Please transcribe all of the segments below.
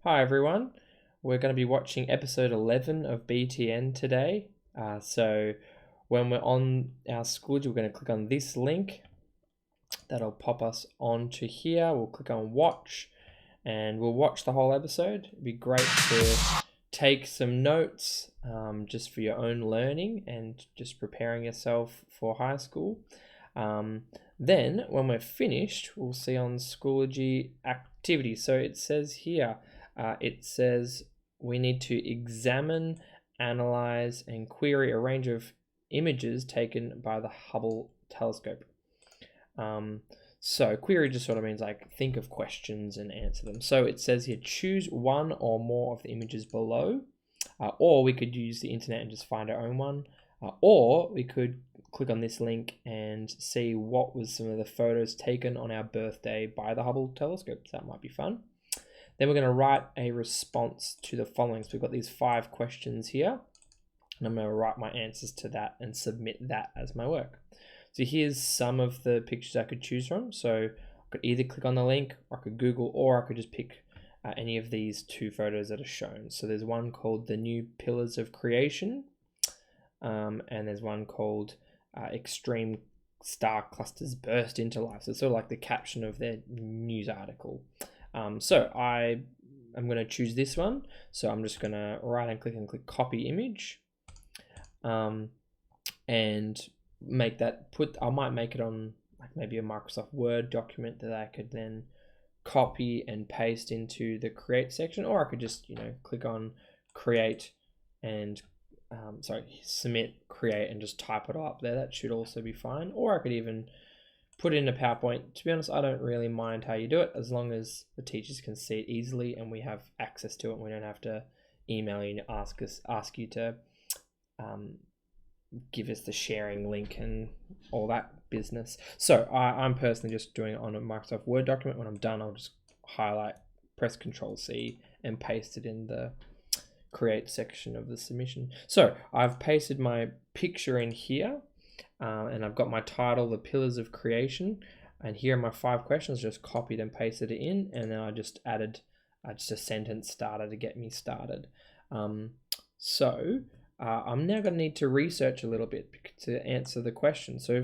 Hi everyone, we're going to be watching episode 11 of BTN today. So when we're on our Schoology, we're going to click on this link. That'll pop us onto here. We'll click on watch and we'll watch the whole episode. It'd be great to take some notes just for your own learning and just preparing yourself for high school. Then when we're finished, we'll see on Schoology activities. So it says here, it says we need to examine, analyze, and query a range of images taken by the Hubble Telescope. So query just sort of means like think of questions and answer them. So it says here, choose one or more of the images below, or we could use the internet and just find our own one, or we could click on this link and see what was some of the photos taken on our birthday by the Hubble Telescope. So that might be fun. Then we're going to write a response to the following. So we've got these 5 questions here, and I'm going to write my answers to that and submit that as my work. So here's some of the pictures I could choose from. So I could either click on the link, or I could Google, or I could just pick any of these 2 photos that are shown. So there's one called The New Pillars of Creation, and there's one called Extreme Star Clusters Burst into Life. So it's sort of like the caption of their news article. So I'm going to choose this one. So I'm just going to right and click copy image, and make that I might make it on like maybe a Microsoft Word document that I could then copy and paste into the create section, or I could just click on create and submit, create, and just type it all up there. That should also be fine. Or I could even put it in a PowerPoint. To be honest, I don't really mind how you do it, as long as the teachers can see it easily and we have access to it. We don't have to email you and ask you to give us the sharing link and all that business. So I'm personally just doing it on a Microsoft Word document. When I'm done, I'll just highlight, press Control-C, and paste it in the create section of the submission. So I've pasted my picture in here, and I've got my title, The Pillars of Creation, and here are my 5 questions. Just copied and pasted it in, and then I just added just a sentence starter to get me started. I'm now going to need to research a little bit to answer the question. So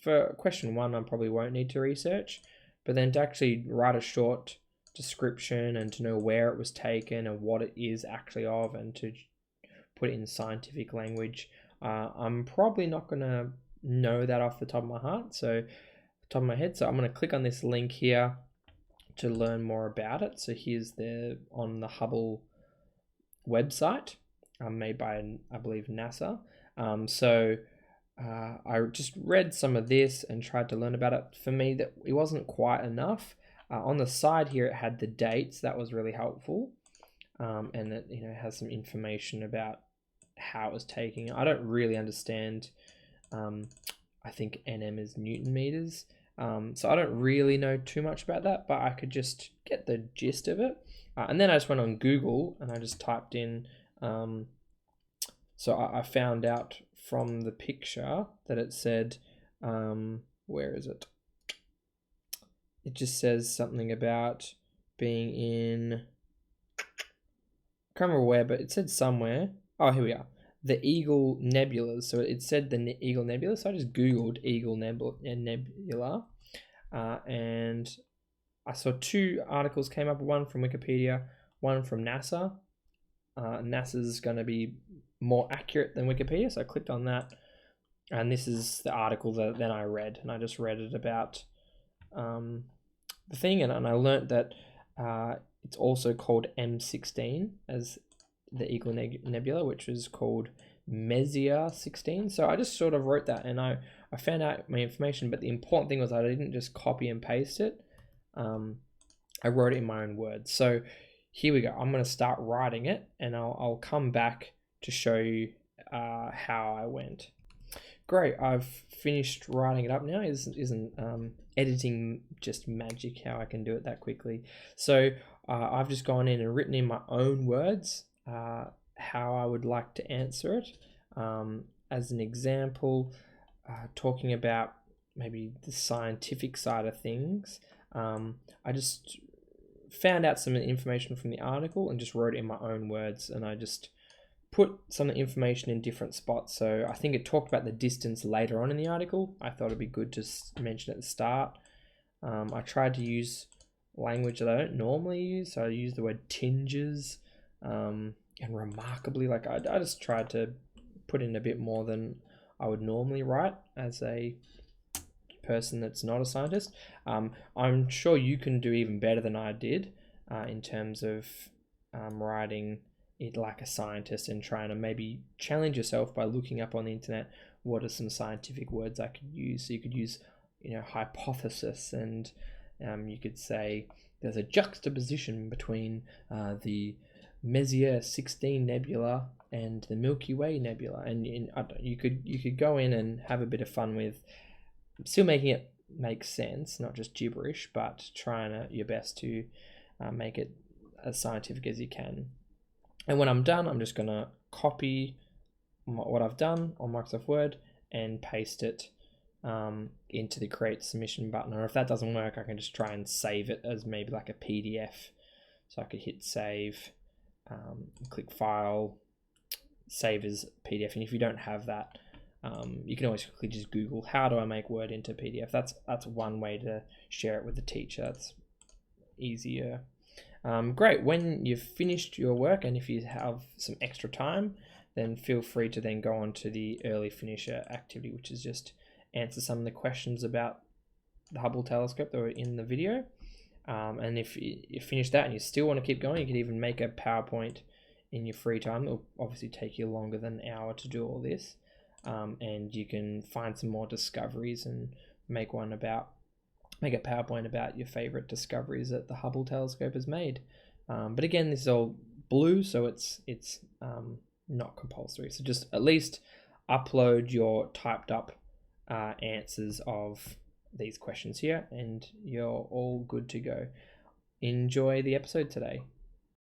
for question 1, I probably won't need to research, but then to actually write a short description and to know where it was taken and what it is actually of, and to put it in scientific language, I'm probably not going to know that off the top of my head. So I'm going to click on this link here to learn more about it. So here's on the Hubble website, made by, I believe, NASA. I just read some of this and tried to learn about it. For me, that it wasn't quite enough. On the side here, it had the dates. That was really helpful, and it has some information about how it was taking. I don't really understand. I think NM is Newton meters, so I don't really know too much about that, but I could just get the gist of it. And then I just went on Google and I just typed in. So I found out from the picture that it said, where is it? It just says something about being in, I can't remember where, but it said somewhere. Oh, here we are. The Eagle Nebula. So it said the Eagle Nebula. So I just Googled Eagle Nebula, and I saw 2 articles came up. One from Wikipedia, one from NASA. NASA's going to be more accurate than Wikipedia, so I clicked on that, and this is the article that then I read, and I just read it about the thing, and I learnt that it's also called M16 as the Eagle Nebula, which was called Messier 16. So I just sort of wrote that, and I found out my information, but the important thing was I didn't just copy and paste it. I wrote it in my own words. So here we go. I'm going to start writing it, and I'll come back to show you how I went. Great, I've finished writing it up now. Isn't editing just magic, how I can do it that quickly? So I've just gone in and written in my own words how I would like to answer it. As an example, talking about maybe the scientific side of things, I just found out some information from the article and just wrote it in my own words, and I just put some information in different spots. So I think it talked about the distance later on in the article. I thought it'd be good to mention at the start. I tried to use language that I don't normally use, so I used the word tinges, and remarkably, like I just tried to put in a bit more than I would normally write as a person that's not a scientist. I'm sure you can do even better than I did in terms of writing it like a scientist and trying to maybe challenge yourself by looking up on the internet what are some scientific words I could use. So you could use, hypothesis, and you could say there's a juxtaposition between the Messier 16 Nebula and the Milky Way Nebula, and you could go in and have a bit of fun with still making it make sense, not just gibberish, but trying your best to make it as scientific as you can. And when I'm done, I'm just going to copy what I've done on Microsoft Word and paste it into the create submission button. Or if that doesn't work, I can just try and save it as maybe like a PDF. So I could hit save, click file, save as PDF. And if you don't have that, you can always quickly just Google how do I make Word into PDF. That's one way to share it with the teacher. That's easier. Great. When you've finished your work, and if you have some extra time, then feel free to then go on to the early finisher activity, which is just answer some of the questions about the Hubble telescope that were in the video. And if you finish that and you still want to keep going, you can even make a PowerPoint in your free time. It'll obviously take you longer than an hour to do all this. And you can find some more discoveries and make a PowerPoint about your favorite discoveries that the Hubble telescope has made. But again, this is all blue, so it's not compulsory. So just at least upload your typed up answers of these questions here, and you're all good to go. Enjoy the episode today.